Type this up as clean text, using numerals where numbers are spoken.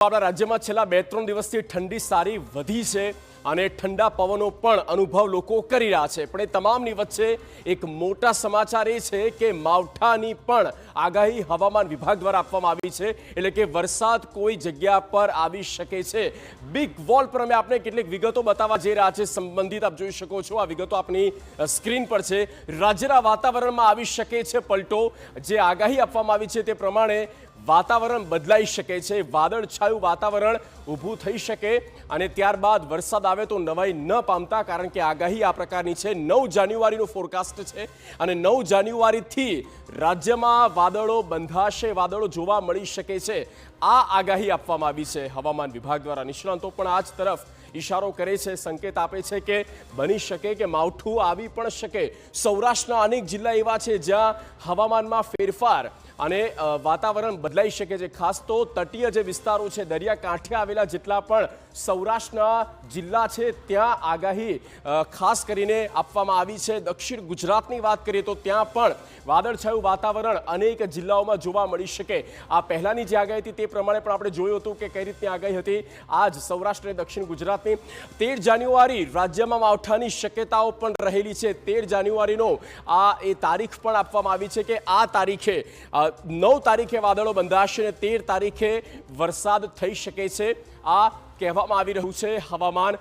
આપણા રાજ્યમાં છેલ્લા 2-3 દિવસથી ઠંડી સારી વધી છે અને ઠંડા પવનો પણ અનુભવ લોકો કરી રહ્યા છે। પણ એ તમામની વચ્ચે એક મોટા સમાચાર એ છે કે માવઠાની પણ આગાહી હવામાન વિભાગ દ્વારા આપવામાં આવી છે, એટલે કે વરસાદ કોઈ જગ્યા પર આવી શકે છે। બિગ વોલ પર અમે આપને કેટલીક વિગતો બતાવવા જઈ રહ્યા છે। સંબંધિત આપ જોઈ શકો છો, આ વિગતો આપની સ્ક્રીન પર છે। રાજ્યના વાતાવરણમાં આવી શકે છે પલટો। જે આગાહી આપવામાં આવી છે તે પ્રમાણે વાતાવરણ બદલાઈ શકે છે, વાદળછાયું વાતાવરણ ઊભું થઈ શકે અને ત્યારબાદ વરસાદ આવે તો નવાઈ ન પામતા, કારણ કે આગાહી આ પ્રકારની છે। 9 જાન્યુઆરીનું ફોરકાસ્ટ છે અને 9 જાન્યુઆરીથી રાજ્યમાં વાદળો બંધાશે, વાદળો જોવા મળી શકે છે। આ આગાહી આપવામાં આવી છે હવામાન વિભાગ દ્વારા। નિષ્ણાંતો પણ આ જ તરફ ઇશારો કરે છે, સંકેત આપે છે કે બની શકે કે માવઠું આવી પણ શકે। સૌરાષ્ટ્રના અનેક જિલ્લા એવા છે જ્યાં હવામાનમાં ફેરફાર અને વાતાવરણ બદલાઈ શકે છે। ખાસ તો તટીય જે વિસ્તારો છે, દરિયાકાંઠે આવેલા જેટલા પણ સૌરાષ્ટ્રના જિલ્લા છે ત્યાં આગાહી ખાસ કરીને આપવામાં આવી છે। દક્ષિણ ગુજરાતની વાત કરીએ તો ત્યાં પણ વાદળછાયું વાતાવરણ અનેક જિલ્લાઓમાં જોવા મળી શકે। આ પહેલાની જે આગાહી હતી તે પ્રમાણે પણ આપણે જોયું હતું કે કઈ રીતની આગાહી હતી। આજ સૌરાષ્ટ્ર અને દક્ષિણ ગુજરાતની 13 જાન્યુઆરી રાજ્યમાં માવઠાની શક્યતાઓ પણ રહેલી છે। 13 જાન્યુઆરીનો એ તારીખ પણ આપવામાં આવી છે કે આ તારીખે 9 તારીખે વાદળો બંધાશે અને 13 તારીખે વરસાદ થઈ શકે છે। આ કહેવામાં આવી રહ્યું છે હવામાન